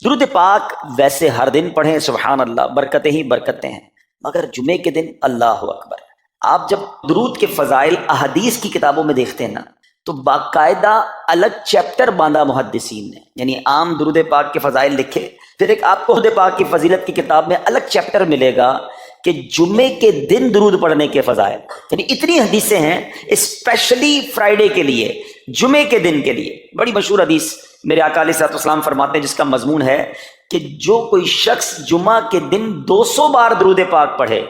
درود پاک ویسے ہر دن پڑھیں سبحان اللہ، برکتیں ہی برکتیں ہیں، مگر جمعے کے دن اللہ اکبر۔ آپ جب درود کے فضائل احادیث کی کتابوں میں دیکھتے ہیں نا تو باقاعدہ الگ چیپٹر باندھا محدثین نے، یعنی عام درود پاک کے فضائل لکھے، پھر ایک آپ کو درود پاک کی فضیلت کی کتاب میں الگ چیپٹر ملے گا کہ جمعے کے دن درود پڑھنے کے فضائل، یعنی اتنی حدیثیں ہیں اسپیشلی فرائیڈے کے لیے، جمعے کے دن کے لیے۔ بڑی مشہور حدیث میرے آقا علیہ الصلوۃ والسلام فرماتے ہیں جس کا مضمون ہے کہ جو کوئی شخص جمعہ کے دن 200 بار درود پاک پڑھے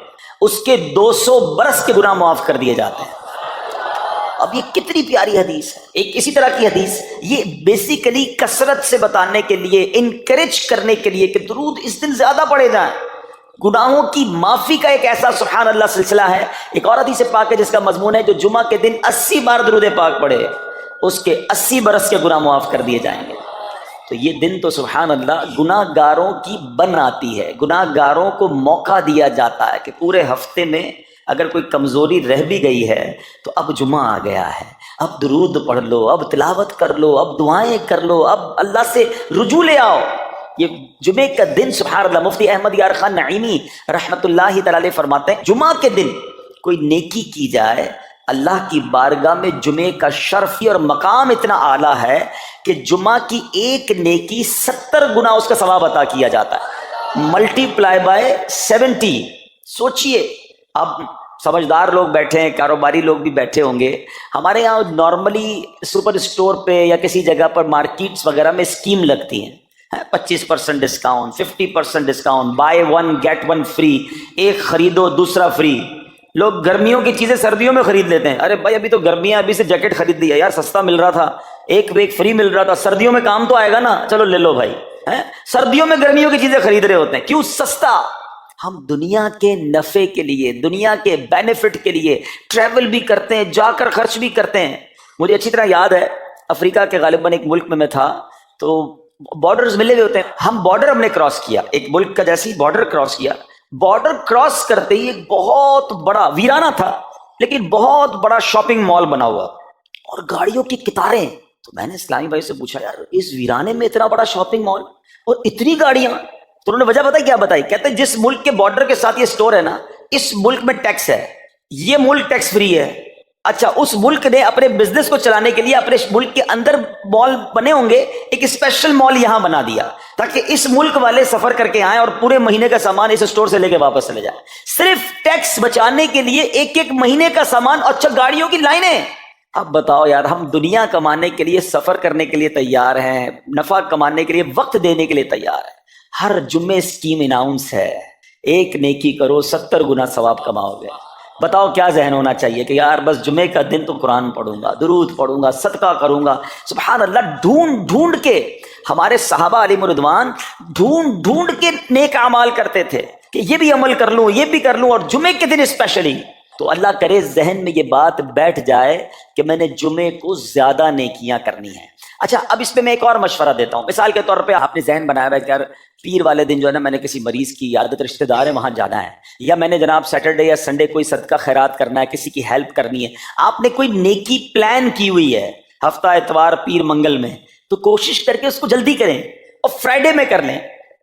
اس کے 200 برس کے گناہ معاف کر دیے جاتے ہیں۔ اب یہ کتنی پیاری حدیث ہے، ایک اسی طرح کی حدیث، یہ بیسیکلی کثرت سے بتانے کے لیے، انکریج کرنے کے لیے کہ درود اس دن زیادہ پڑھے جائیں، گناہوں کی معافی کا ایک ایسا سبحان اللہ سلسلہ ہے۔ ایک اور حدیث پاک ہے جس کا مضمون ہے جو جمعہ کے دن 80 بار درود پاک پڑھے اس کے 80 برس کے گناہ معاف کر دیے جائیں گے۔ تو یہ دن تو سبحان اللہ گناہ گاروں کی بن آتی ہے، گناہ گاروں کو موقع دیا جاتا ہے کہ پورے ہفتے میں اگر کوئی کمزوری رہ بھی گئی ہے تو اب جمعہ آ گیا ہے، اب درود پڑھ لو، اب تلاوت کر لو، اب دعائیں کر لو، اب اللہ سے رجوع لے آؤ۔ یہ جمعے کا دن سبحان اللہ، مفتی احمد یار خان نعیمی رحمۃ اللہ تعالی علیہ فرماتے ہیں جمعہ کے دن کوئی نیکی کی جائے اللہ کی بارگاہ میں جمعے کا شرف اور مقام اتنا اعلیٰ ہے کہ جمعہ کی ایک نیکی 70 گنا اس کا ثواب عطا کیا جاتا ہے، ملٹی پلائی بائی 70۔ سوچئے، اب سمجھدار لوگ بیٹھے ہیں، کاروباری لوگ بھی بیٹھے ہوں گے، ہمارے یہاں نارملی سپر اسٹور پہ یا کسی جگہ پر مارکیٹس وغیرہ میں اسکیم لگتی ہیں، 25% discount, 50% discount, buy one get one free, ایک خریدو دوسرا فری۔ لوگ گرمیوں کی چیزیں سردیوں میں خرید لیتے ہیں، ارے بھائی ابھی تو گرمیاں، ابھی سے جیکٹ خرید لیا یار، سستا مل رہا تھا، ایک پہ ایک فری مل رہا تھا، سردیوں میں کام تو آئے گا نا، چلو لے لو بھائی۔ سردیوں میں گرمیوں کی چیزیں خرید رہے ہوتے ہیں، کیوں؟ سستا۔ ہم دنیا کے نفع کے لیے، دنیا کے بینیفٹ کے لیے ٹریول بھی کرتے ہیں، جا کر خرچ بھی کرتے ہیں۔ مجھے اچھی طرح یاد ہے افریقہ کے غالباً ایک ملک میں تھا، تو بارڈرز ملے ہوئے ہوتے ہیں، ہم بارڈر ہم نے کراس کیا، ایک ملک کا جیسی بارڈر کراس کیا، بارڈر کراس کرتے ہی ایک بہت بڑا ویرانہ تھا لیکن بہت بڑا شاپنگ مال بنا ہوا اور گاڑیوں کی قطاریں۔ تو میں نے اسلامی بھائی سے پوچھا یار اس ویرانے میں اتنا بڑا شاپنگ مال اور اتنی گاڑیاں؟ تو انہوں نے وجہ بتائی، کیا بتائی؟ کہتے ہیں جس ملک کے بارڈر کے ساتھ یہ سٹور ہے نا، اس ملک میں ٹیکس ہے، یہ ملک ٹیکس فری ہے۔ اچھا، اس ملک نے اپنے بزنس کو چلانے کے لیے اپنے ملک کے اندر مال بنے ہوں گے، ایک اسپیشل مال یہاں بنا دیا تاکہ اس ملک والے سفر کر کے آئیں اور پورے مہینے کا سامان اس سٹور سے لے کے واپس چلے جائیں، صرف ٹیکس بچانے کے لیے ایک ایک مہینے کا سامان۔ اچھا، گاڑیوں کی لائنیں۔ اب بتاؤ یار، ہم دنیا کمانے کے لیے، سفر کرنے کے لیے تیار ہیں، نفع کمانے کے لیے، وقت دینے کے لیے تیار ہیں۔ ہر جمعے اسکیم اناؤنس ہے، ایک نیکی کرو 70 گنا ثواب کماؤ گے۔ بتاؤ کیا ذہن ہونا چاہیے کہ یار بس جمعے کا دن تو قرآن پڑھوں گا، درود پڑھوں گا، صدقہ کروں گا۔ سبحان اللہ، ڈھونڈ ڈھونڈ کے ہمارے صحابہ علیہ الرضوان ڈھونڈ ڈھونڈ کے نیک اعمال کرتے تھے کہ یہ بھی عمل کر لوں، یہ بھی کر لوں، اور جمعے کے دن اسپیشلی۔ تو اللہ کرے ذہن میں یہ بات بیٹھ جائے کہ میں نے جمعے کو زیادہ نیکیاں کرنی ہیں۔ اچھا، اب اس پہ میں ایک اور مشورہ دیتا ہوں۔ مثال کے طور پہ آپ نے ذہن بنایا ہے کہ یار پیر والے دن جو ہے نا میں نے کسی مریض کی عادت رشتہ دار ہے وہاں جانا ہے، یا میں نے جناب سیٹرڈے یا سنڈے کوئی صدقہ خیرات کرنا ہے، کسی کی ہیلپ کرنی ہے، آپ نے کوئی نیکی پلان کی ہوئی ہے ہفتہ اتوار پیر منگل میں، تو کوشش کر کے اس کو جلدی کریں اور فرائیڈے میں کر لیں۔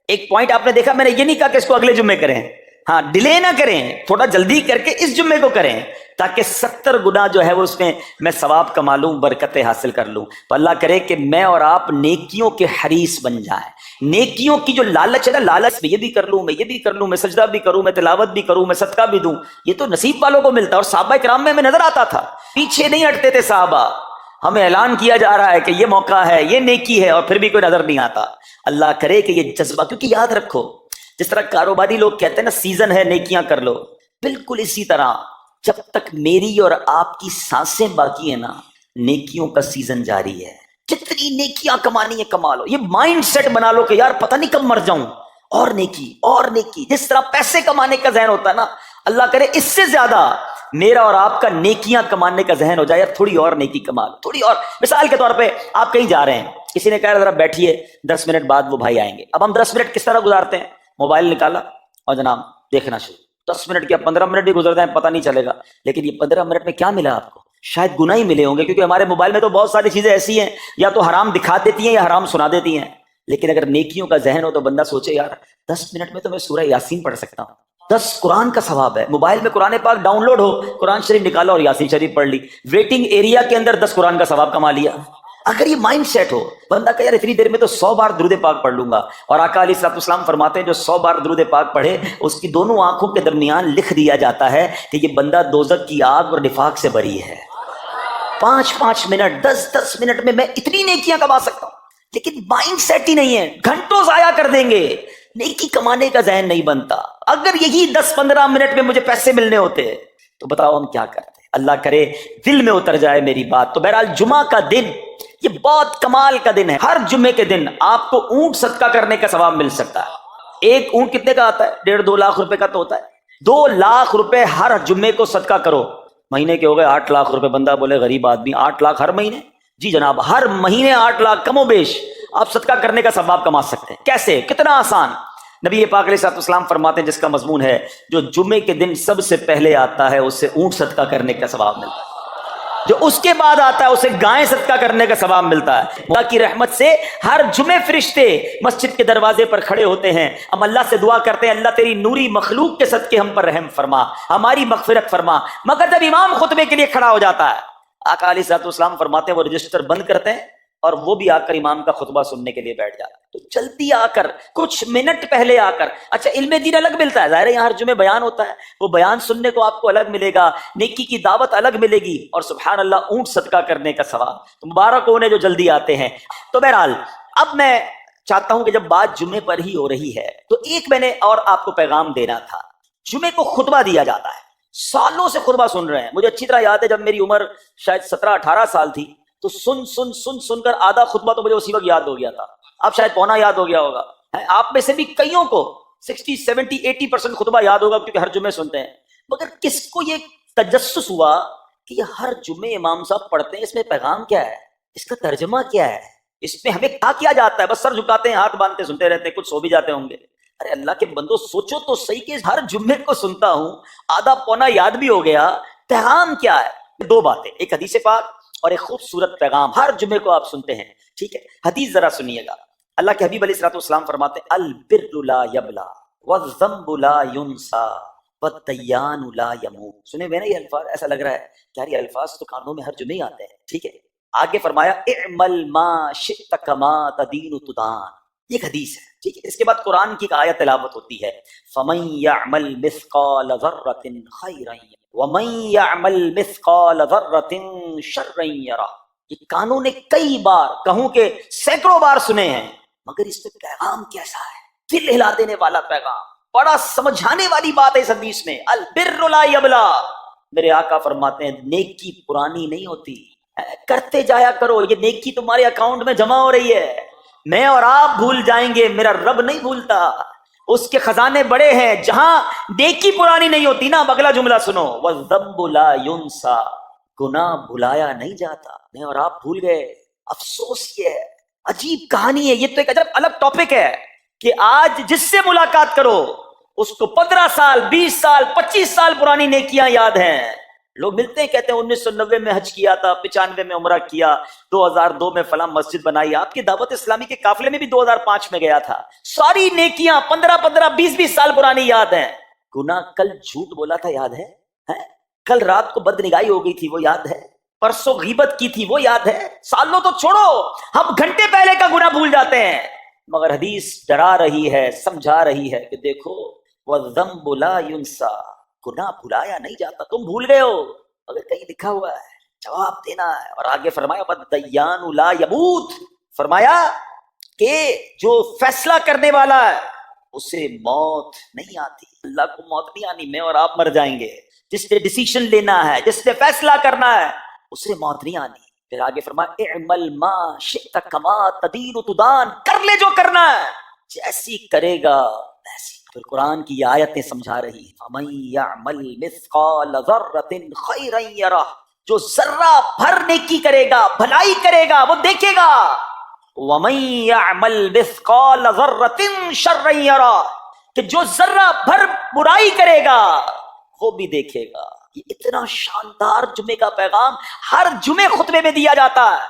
ایک پوائنٹ آپ نے دیکھا، میں نے یہ نہیں کہا کہ اس کو اگلے جمعے کریں، ہاں ڈیلے نہ کریں، تھوڑا جلدی کر کے اس جمعے کو کریں تاکہ 70 گنا جو ہے وہ اس میں ثواب کما لوں، برکتیں حاصل کر لوں۔ تو اللہ کرے کہ میں اور آپ نیکیوں کے حریص بن جائیں۔ نیکیوں کی جو لالچ ہے نا، لالچ میں یہ بھی کر لوں، میں یہ بھی کر لوں، میں سجدہ بھی کروں، میں تلاوت بھی کروں، میں صدقہ بھی دوں، یہ تو نصیب والوں کو ملتا ہے۔ اور صحابہ کرام میں ہمیں نظر آتا تھا، پیچھے نہیں ہٹتے تھے صحابہ، ہمیں اعلان کیا جا رہا ہے کہ یہ موقع ہے، یہ نیکی ہے، اور پھر بھی کوئی نظر نہیں آتا۔ اللہ کرے کہ یہ جذبہ، کیونکہ یاد رکھو جس طرح کاروباری لوگ کہتے ہیں نا سیزن ہے نیکیاں کر لو، بالکل اسی طرح جب تک میری اور آپ کی سانسیں باقی ہیں نا، نیکیوں کا سیزن جاری ہے۔ جتنی نیکیاں کمانی ہے کما لو، یہ مائنڈ سیٹ بنا لو کہ یار پتہ نہیں کب مر جاؤں، اور نیکی اور نیکی۔ جس طرح پیسے کمانے کا ذہن ہوتا ہے نا، اللہ کرے اس سے زیادہ میرا اور آپ کا نیکیاں کمانے کا ذہن ہو جائے، یار تھوڑی اور نیکی کما لو، تھوڑی اور۔ مثال کے طور پہ آپ کہیں جا رہے ہیں، کسی نے کہا ذرا بیٹھیے 10 منٹ بعد وہ بھائی آئیں گے۔ اب ہم 10 منٹ کس طرح گزارتے ہیں؟ موبائل نکالا اور جناب دیکھنا شروع، 10 منٹ کیا 15 منٹ بھی گزر جائیں پتہ نہیں چلے گا، لیکن یہ 15 منٹ میں کیا ملا آپ کو؟ شاید گناہ ہی ملے ہوں گے، کیونکہ ہمارے موبائل میں تو بہت ساری چیزیں ایسی ہیں یا تو حرام دکھا دیتی ہیں یا حرام سنا دیتی ہیں۔ لیکن اگر نیکیوں کا ذہن ہو تو بندہ سوچے یار 10 منٹ میں تو میں سورہ یاسین پڑھ سکتا ہوں، 10 قرآن کا ثواب ہے، موبائل میں قرآن پاک ڈاؤن لوڈ ہو، قرآن شریف نکالا اور یاسین شریف پڑھ لی، ویٹنگ ایریا کے اندر 10 قرآن کا ثواب کما لیا۔ اگر یہ مائنڈ سیٹ ہو بندہ کہ یار اتنی دیر میں تو 100 بار درود پاک پڑھ لوں گا، اور آقا علیہ الصلوۃ والسلام فرماتے ہیں جو 100 بار درود پاک پڑھے اس کی دونوں آنکھوں کے درمیان لکھ دیا جاتا ہے کہ یہ بندہ دوزخ کی آگ اور نفاق سے بری ہے۔ 5 منٹ 10 منٹ میں اتنی نیکیاں کما سکتا ہوں، لیکن مائنڈ سیٹ ہی نہیں ہے، گھنٹوں ضائع کر دیں گے، نیکی کمانے کا ذہن نہیں بنتا۔ اگر یہی 10-15 منٹ میں مجھے پیسے ملنے ہوتے تو بتاؤ ہم کیا کرتے؟ اللہ کرے دل میں اتر جائے میری بات۔ تو بہرحال جمعہ کا دن یہ بہت کمال کا دن ہے۔ ہر جمعے کے دن آپ کو اونٹ صدقہ کرنے کا ثواب مل سکتا ہے۔ ایک اونٹ کتنے کا آتا ہے؟ 1.5-2 لاکھ روپے کا تو ہوتا ہے۔ 2 لاکھ روپے ہر جمعے کو صدقہ کرو، مہینے کے ہو گئے 8 لاکھ روپے۔ بندہ بولے غریب آدمی 8 لاکھ ہر مہینے؟ جی جناب، ہر مہینے 8 لاکھ کم و بیش آپ صدقہ کرنے کا ثواب کما سکتے ہیں۔ کیسے؟ کتنا آسان۔ نبی پاک علیہ الصلوۃ والسلام فرماتے ہیں جس کا مضمون ہے جو جمعے کے دن سب سے پہلے آتا ہے اسے اونٹ صدقہ کرنے کا ثواب ملتا ہے، جو اس کے بعد آتا ہے اسے گائے صدقہ کرنے کا ثواب ملتا ہے۔ اللہ کی رحمت سے ہر جمعے فرشتے مسجد کے دروازے پر کھڑے ہوتے ہیں، ہم اللہ سے دعا کرتے ہیں اللہ تیری نوری مخلوق کے صدقے ہم پر رحم فرما، ہماری مغفرت فرما۔ مگر جب امام خطبے کے لیے کھڑا ہو جاتا ہے آقا علیہ الصلوۃ والسلام فرماتے ہیں وہ رجسٹر بند کرتے ہیں اور وہ بھی آ کر امام کا خطبہ سننے کے لیے بیٹھ جاتا ہے۔ تو جلدی آ کر کچھ منٹ پہلے آ کر، اچھا علم دین الگ ملتا ہے، ظاہر ہے یہاں ہر جمعے بیان ہوتا ہے، وہ بیان سننے کو آپ کو الگ ملے گا، نیکی کی دعوت الگ ملے گی، اور سبحان اللہ اونٹ صدقہ کرنے کا ثواب۔ تو مبارک ہونے جو جلدی آتے ہیں۔ تو بہرحال اب میں چاہتا ہوں کہ جب بات جمعے پر ہی ہو رہی ہے تو ایک میں نے اور آپ کو پیغام دینا تھا۔ جمعے کو خطبہ دیا جاتا ہے، سالوں سے خطبہ سن رہے ہیں۔ مجھے اچھی طرح یاد ہے جب میری عمر شاید 17-18 سال تھی تو سن کر آدھا خطبہ تو مجھے اسی وقت یاد ہو گیا تھا، اب شاید پونا یاد ہو گیا ہوگا۔ آپ میں سے بھی کئیوں کو 60-70-80% خطبہ یاد ہوگا کیونکہ ہر جمعے سنتے ہیں، مگر کس کو یہ تجسس ہوا کہ یہ ہر جمعے امام صاحب پڑھتے ہیں، اس میں پیغام کیا ہے، اس کا ترجمہ کیا ہے، اس میں ہمیں کیا جاتا ہے؟ بس سر جھکاتے ہیں، ہاتھ باندھتے سنتے رہتے ہیں، کچھ سو بھی جاتے ہوں گے۔ ارے اللہ کے بندو سوچو تو صحیح کہ ہر جمعے کو سنتا ہوں، آدھا پونا یاد بھی ہو گیا، پیغام کیا ہے؟ 2 باتیں، ایک حدیث پاک اور ایک خوبصورت پیغام ہر جمعے کو آپ سنتے ہیں، ٹھیک ہے؟ حدیث ذرا سنیے گا۔ اللہ کے حبیب علیہ الصلوۃ والسلام فرماتے ہیں البر لا یبلا والذنب لا ینسا والدیان لا یموت۔ سنے ہوئے نا یہ الفاظ؟ ایسا لگ رہا ہے کہ یار یہ الفاظ تو کانوں میں ہر جمعے ہی آتے ہیں، ٹھیک ہے؟ آگے فرمایا اعمل ما شئت کما تدین تدان، یہ ایک حدیث ہے، ٹھیک ہے؟ اس کے بعد قرآن کی ایک آیت تلاوت ہوتی ہے فمن یعمل مثقال ذرۃ خیرا ومن یعمل مثقال ذرۃ شرا یرہ۔ یہ کانوں نے کئی بار، کہوں کہ سینکڑوں بار سنے ہیں، مگر اس میں پیغام کیسا ہے؟ دل ہلا دینے والا پیغام، بڑا سمجھانے والی بات ہے اس حدیث میں۔ البر لا یبلا، میرے آقا فرماتے ہیں نیکی پرانی نہیں ہوتی، کرتے جایا کرو، یہ نیکی تمہارے اکاؤنٹ میں جمع ہو رہی ہے۔ میں اور آپ بھول جائیں گے، میرا رب نہیں بھولتا، اس کے خزانے بڑے ہیں۔ جہاں نیکی پرانی نہیں ہوتی نا، اگلا جملہ سنو وَالذَّنبُ لَا يُنسَى، گناہ بھلایا نہیں جاتا۔ میں اور آپ بھول گئے، افسوس یہ ہے، عجیب کہانی ہے۔ یہ تو ایک الگ ٹاپک ہے کہ آج جس سے ملاقات کرو اس کو 15 سال 20 سال 25 سال پرانی نیکیاں یاد ہیں۔ لوگ ملتے ہیں کہتے ہیں 1990 میں حج کیا تھا، 95 میں عمرہ کیا، 2002 میں فلاں مسجد بنائی۔ آپ کی دعوت اسلامی کے قافلے میں بھی 2005 میں گیا تھا۔ ساری نیکیاں 15 20 سال پرانی یاد ہیں۔ گناہ کل جھوٹ بولا تھا یاد ہے؟ کل رات کو بدنگاہی ہو گئی تھی وہ یاد ہے؟ پرسوں غیبت کی تھی وہ یاد ہے؟ سالوں تو چھوڑو، ہم گھنٹے پہلے کا گناہ بھول جاتے ہیں۔ مگر حدیث ڈرا رہی ہے، سمجھا رہی ہے کہ دیکھو وَالذَّنبُ لَا يُنسَى، گناہ بھلایا نہیں جاتا۔ تم بھول گئے ہو مگر کہیں لکھا ہوا ہے، جواب دینا ہے۔ اور آگے فرمایا وَالدَّيَّانُ لَا يَمُوتُ، فرمایا کہ جو فیصلہ کرنے والا ہے اسے موت نہیں آتی۔ اللہ کو موت نہیں آنی، میں اور آپ مر جائیں گے۔ جس نے ڈیسیشن لینا ہے، جس نے فیصلہ کرنا ہے، اسے موت نہیں آنی۔ پھر آگے فرمایا اعمل ما شئت کما تدین تدان، کر لے جو کرنا ہے، جیسی کرے گا ویسی۔ پھر قرآن کی یہ آیتیں سمجھا رہی ہیں فمن یعمل مثقال ذرۃ خیرا یرہ، جو ذرہ بھر نیکی کرے گا، بھلائی کرے گا، وہ دیکھے گا۔ ومن یعمل مثقال ذرۃ شرا یرہ، کہ جو ذرہ بھر برائی کرے گا وہ بھی دیکھے گا۔ یہ اتنا شاندار جمعے کا پیغام ہر جمعے خطبے میں دیا جاتا ہے۔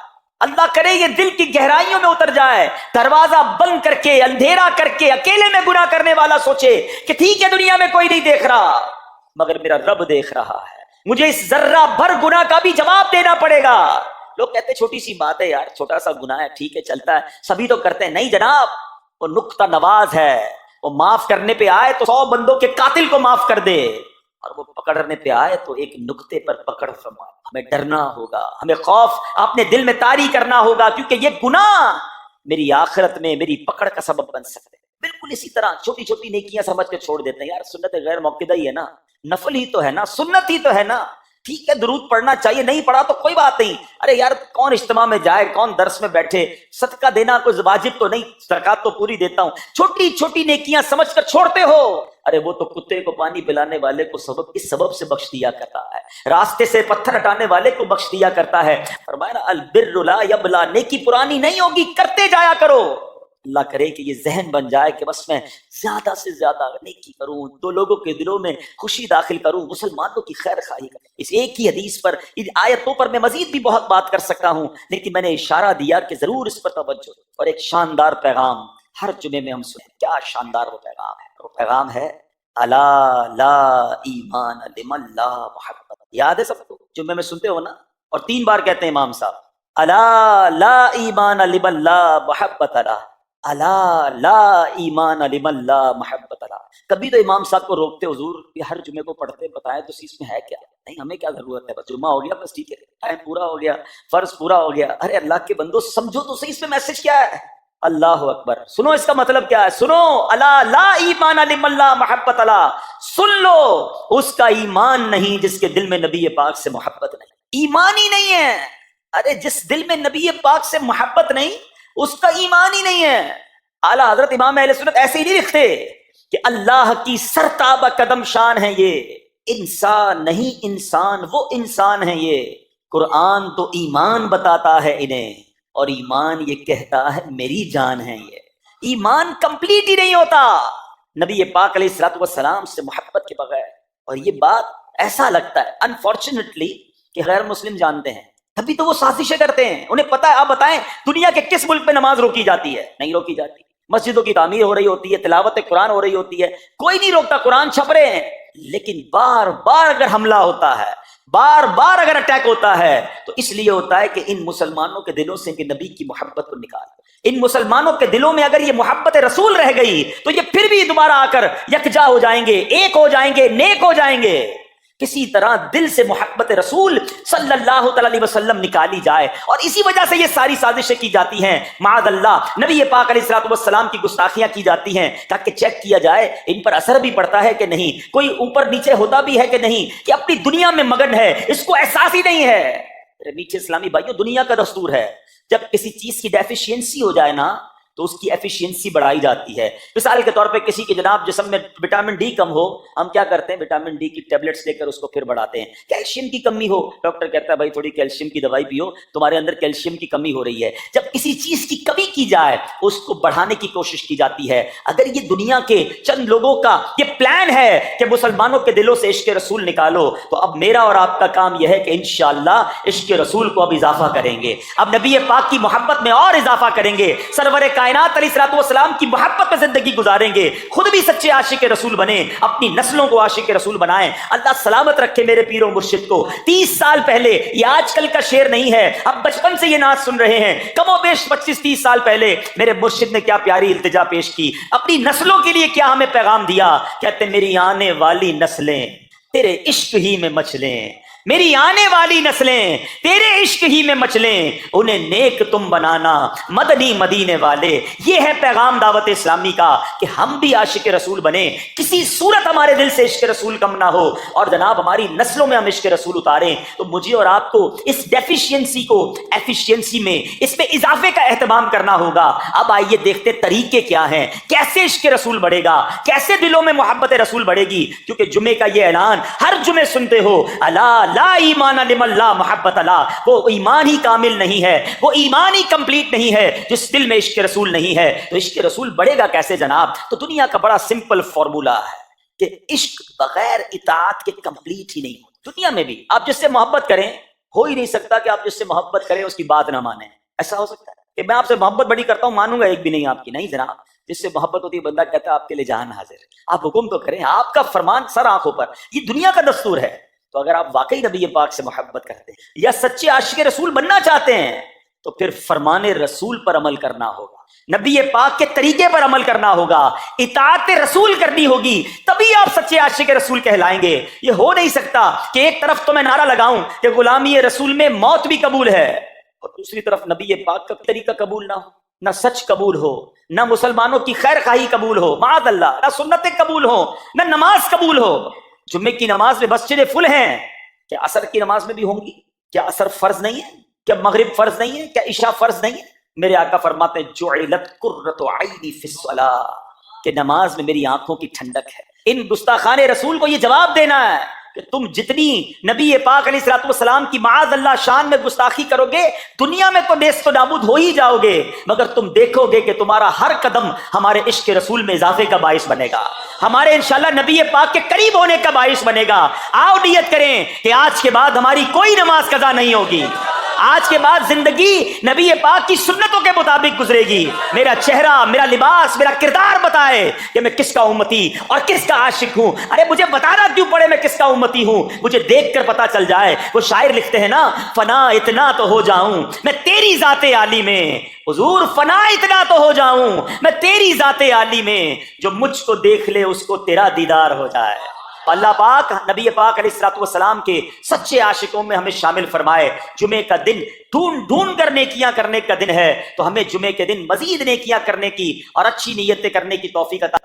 اللہ کرے یہ دل کی گہرائیوں میں اتر جائے، دروازہ بند کر کے، اندھیرا کر کے، اکیلے میں گناہ کرنے والا سوچے کہ ٹھیک ہے دنیا میں کوئی نہیں دیکھ رہا مگر میرا رب دیکھ رہا ہے، مجھے اس ذرہ بھر گناہ کا بھی جواب دینا پڑے گا۔ لوگ کہتے ہیں چھوٹی سی بات ہے یار، چھوٹا سا گناہ ہے، ٹھیک ہے چلتا ہے، سبھی تو کرتے ہیں۔ نہیں جناب، وہ نقطہ نواز ہے، وہ معاف کرنے پہ آئے تو 100 بندوں کے قاتل کو معاف کر دے، اور وہ پکڑنے پہ آئے تو ایک نقطے پر پکڑ فرمائے۔ ہمیں ڈرنا ہوگا، ہمیں خوف اپنے دل میں طاری کرنا ہوگا، کیونکہ یہ گناہ میری آخرت میں میری پکڑ کا سبب بن سکتے ہیں۔ بالکل اسی طرح چھوٹی چھوٹی نیکیاں سمجھ کے چھوڑ دیتے ہیں، یار سنت غیر موقدہ ہی ہے نا، نفل ہی تو ہے نا، سنت ہی تو ہے نا، ٹھیک ہے درود پڑھنا چاہیے، نہیں پڑھا تو کوئی بات نہیں، ارے یار کون اجتماع میں جائے، کون درس میں بیٹھے، صدقہ دینا کوئی واجب تو نہیں، زکات تو پوری دیتا ہوں، چھوٹی چھوٹی نیکیاں سمجھ کر چھوڑتے ہو۔ ارے وہ تو کتے کو پانی پلانے والے کو اس سبب سے بخش دیا کرتا ہے، راستے سے پتھر ہٹانے والے کو بخش دیا کرتا ہے۔ فرمایا نا البر لا یبلا، نیکی پرانی نہیں ہوگی، کرتے جایا کرو۔ اللہ کرے کہ یہ ذہن بن جائے کہ بس میں زیادہ سے زیادہ نیکی کروں، تو لوگوں کے دلوں میں خوشی داخل کروں، مسلمانوں کی خیر خواہی کروں۔ اس ایک ہی حدیث پر، ان آیتوں پر میں مزید بھی بہت بات کر سکتا ہوں، لیکن میں نے اشارہ دیا کہ ضرور اس پر توجہ۔ اور ایک شاندار پیغام ہر جمعے میں ہم سنیں، کیا شاندار وہ پیغام ہے، وہ پیغام ہے الا لا ایمان لمن لا محبت۔ یاد ہے سب کو؟ جمعے میں سنتے ہو نا، اور 3 بار کہتے ہیں امام صاحب، الا لا ایمان لمن لا محبت لا، الا لا ایمان لمن لا محبت لا۔ کبھی تو امام صاحب کو روکتے، حضور یہ ہر جمعے کو پڑھتے، بتائیں تو اس میں ہے کیا؟ نہیں ہمیں کیا ضرورت ہے، بس جمعہ ہو گیا بس ٹھیک ہے، ٹائم پورا ہو گیا، فرض پورا ہو گیا۔ ارے اللہ کے بندو سمجھو تو صحیح، اس میں میسج کیا ہے؟ اللہ اکبر، سنو اس کا مطلب کیا ہے، سنو، الا لا ایمان لمن لا محبت لا، سن لو اس کا ایمان نہیں جس کے دل میں نبی پاک سے محبت نہیں، ایمان ہی نہیں ہے۔ ارے جس دل میں نبی پاک سے محبت نہیں اس کا ایمان ہی نہیں ہے۔ اعلیٰ حضرت امام اہل سنت ایسے ہی نہیں لکھتے کہ اللہ کی سرتابہ قدم شان ہے یہ، انسان نہیں انسان، وہ انسان ہے یہ، قرآن تو ایمان بتاتا ہے انہیں، اور ایمان یہ کہتا ہے میری جان ہے یہ۔ ایمان کمپلیٹ ہی نہیں ہوتا نبی پاک علیہ الصلوۃ والسلام سے محبت کے بغیر۔ اور یہ بات ایسا لگتا ہے انفارچونیٹلی کہ غیر مسلم جانتے ہیں، تبھی تو وہ سازشیں کرتے ہیں، انہیں پتا ہے۔ آپ بتائیں دنیا کے کس ملک میں نماز روکی جاتی ہے؟ نہیں روکی جاتی۔ مسجدوں کی تعمیر ہو رہی ہوتی ہے، تلاوت قرآن ہو رہی ہوتی ہے، کوئی نہیں روکتا، قرآن چھپ رہے ہیں، لیکن بار بار اگر حملہ ہوتا ہے، بار بار اگر اٹیک ہوتا ہے تو اس لیے ہوتا ہے کہ ان مسلمانوں کے دلوں سے کہ نبی کی محبت کو نکال، ان مسلمانوں کے دلوں میں اگر یہ محبت رسول رہ گئی تو یہ پھر بھی دوبارہ آ کر یکجا ہو جائیں گے، ایک ہو جائیں گے، نیک ہو جائیں گے۔ کسی طرح دل سے محبت رسول صلی اللہ تعالی علیہ وسلم نکالی جائے، اور اسی وجہ سے یہ ساری سازشیں کی جاتی ہیں، معاذ اللہ نبی پاک علیہ الصلوۃ والسلام کی گستاخیاں کی جاتی ہیں تاکہ چیک کیا جائے ان پر اثر بھی پڑتا ہے کہ نہیں، کوئی اوپر نیچے ہوتا بھی ہے کہ نہیں، کہ اپنی دنیا میں مگن ہے، اس کو احساس ہی نہیں ہے۔ میرے میٹھے اسلامی بھائیوں، دنیا کا دستور ہے جب کسی چیز کی ڈیفیشینسی ہو جائے نا تو اس کی ایفیشینسی بڑھائی جاتی ہے۔ مثال کے طور پہ کسی کے جناب جسم میں وٹامن ڈی کم ہو، ہم کیا کرتے ہیں، وٹامن ڈی کی ٹیبلٹس لے کر اس کو پھر بڑھاتے ہیں۔ کیلشیم کی کمی ہو، ڈاکٹر کہتا ہے بھائی تھوڑی کیلشیم کی دوائی پیو، تمہارے اندر کیلشیم کی کمی ہو رہی ہے۔ جب کسی چیز کی کمی کی جائے اس کو بڑھانے کی کوشش کی جاتی ہے۔ اگر یہ دنیا کے چند لوگوں کا یہ پلان ہے کہ مسلمانوں کے دلوں سے عشق رسول نکالو، تو اب میرا اور آپ کا کام یہ ہے کہ انشاءاللہ عشق رسول کو اب اضافہ کریں گے، اب نبی پاک کی محبت میں اور اضافہ کریں گے، سرور کائنات علیہ الصلوۃ والسلام کی محبت میں زندگی گزاریں گے، خود بھی سچے عاشق رسول بنیں، اپنی نسلوں کو عاشق رسول بنائیں۔ اللہ سلامت رکھے میرے پیر و مرشد کو۔ 30 سال پہلے، یہ آج کل کا شعر نہیں ہے، اب بچپن سے یہ نعت سن رہے ہیں، کم و بیش 25-30 سال پہلے میرے مرشد نے کیا پیاری التجا پیش کی، اپنی نسلوں کے لیے کیا ہمیں پیغام دیا۔ کہتے میری آنے والی نسلیں تیرے عشق ہی میں مچلیں، میری آنے والی نسلیں تیرے عشق ہی میں مچلیں، انہیں نیک تم بنانا مدنی مدینے والے۔ یہ ہے پیغام دعوت اسلامی کا کہ ہم بھی عاشق رسول بنیں، کسی صورت ہمارے دل سے عشق رسول کم نہ ہو، اور جناب ہماری نسلوں میں ہم عشق رسول اتاریں۔ تو مجھے اور آپ کو اس ڈیفیشینسی کو ایفیشینسی میں، اس میں اضافے کا اہتمام کرنا ہوگا۔ اب آئیے دیکھتے طریقے کیا ہیں، کیسے عشق رسول بڑھے گا، کیسے دلوں میں محبت رسول بڑھے گی، کیونکہ جمعے کا یہ اعلان ہر جمعے سنتے ہو، الا لا ایمان لمن لا محبت لا، وہ ایمان ہی کامل نہیں ہے، وہ ایمان ہی کمپلیٹ نہیں ہے جس دل میں عشق رسول نہیں ہے۔ تو عشق رسول بڑھے گا کیسے جناب؟ تو دنیا کا بڑا سمپل فارمولا ہے کہ عشق بغیر اطاعت کے کمپلیٹ ہی نہیں ہو۔ دنیا میں بھی آپ جس سے محبت کریں، ہو ہی نہیں سکتا کہ آپ جس سے محبت کریں اس کی بات نہ مانیں۔ ایسا ہو سکتا ہے کہ میں آپ سے محبت بڑی کرتا ہوں مانوں گا ایک بھی نہیں آپ کی؟ نہیں جناب، جس سے محبت ہوتی ہے بندہ کہتا ہے آپ کے لیے جان حاضر ہے، آپ حکم تو کریں، آپ کا فرمان سر آنکھوں پر، یہ دنیا کا دستور ہے۔ تو اگر آپ واقعی نبی پاک سے محبت کرتے ہیں یا سچے عاشق رسول بننا چاہتے ہیں تو پھر فرمان رسول پر عمل کرنا ہوگا، نبی پاک کے طریقے پر عمل کرنا ہوگا، اطاعت رسول کرنی ہوگی، تبھی آپ سچے عاشق رسول کہلائیں گے۔ یہ ہو نہیں سکتا کہ ایک طرف تو میں نعرہ لگاؤں کہ غلامی رسول میں موت بھی قبول ہے اور دوسری طرف نبی پاک کا طریقہ قبول نہ ہو، نہ سچ قبول ہو، نہ مسلمانوں کی خیر خواہی قبول ہو، معاذ اللہ، نہ سنتیں قبول ہو، نہ نماز قبول ہو۔ جمعے کی نماز میں مسجدیں فل ہیں، کیا عصر کی نماز میں بھی ہوں گی؟ کیا عصر فرض نہیں ہے؟ کیا مغرب فرض نہیں ہے؟ کیا عشاء فرض نہیں ہے؟ میرے آقا فرماتے ہیں جعلت قرۃ عینی فی الصلاۃ، کہ نماز میں میری آنکھوں کی ٹھنڈک ہے۔ ان گستاخان رسول کو یہ جواب دینا ہے کہ تم جتنی نبی پاک علیہ الصلوۃ والسلام کی معاذ اللہ شان میں گستاخی کرو گے دنیا میں تو نیست و نابود ہو ہی جاؤ گے، مگر تم دیکھو گے کہ تمہارا ہر قدم ہمارے عشق رسول میں اضافے کا باعث بنے گا، ہمارے انشاءاللہ نبی پاک کے قریب ہونے کا باعث بنے گا۔ آؤ نیت کریں کہ آج کے بعد ہماری کوئی نماز قضا نہیں ہوگی، آج کے بعد زندگی نبی پاک کی سنتوں کے مطابق گزرے گی، میرا چہرہ، میرا لباس، میرا کردار بتائے کہ میں کس کا امتی اور کس کا عاشق ہوں۔ ارے مجھے بتانا کیوں پڑے میں کس کا امتی ہوں، مجھے دیکھ کر پتا چل جائے۔ وہ شاعر لکھتے ہیں نا، فنا اتنا تو ہو جاؤں میں تیری ذات عالی میں، حضور فنا اتنا تو ہو جاؤں میں تیری ذات عالی میں، جو مجھ کو دیکھ لے اس کو تیرا دیدار ہو جائے۔ اللہ پاک نبی پاک علیہ الصلوۃ والسلام کے سچے عاشقوں میں ہمیں شامل فرمائے۔ جمعے کا دن ڈھونڈ کر نیکیاں کرنے کا دن ہے، تو ہمیں جمعے کے دن مزید نیکیاں کرنے کی اور اچھی نیتیں کرنے کی توفیق عطا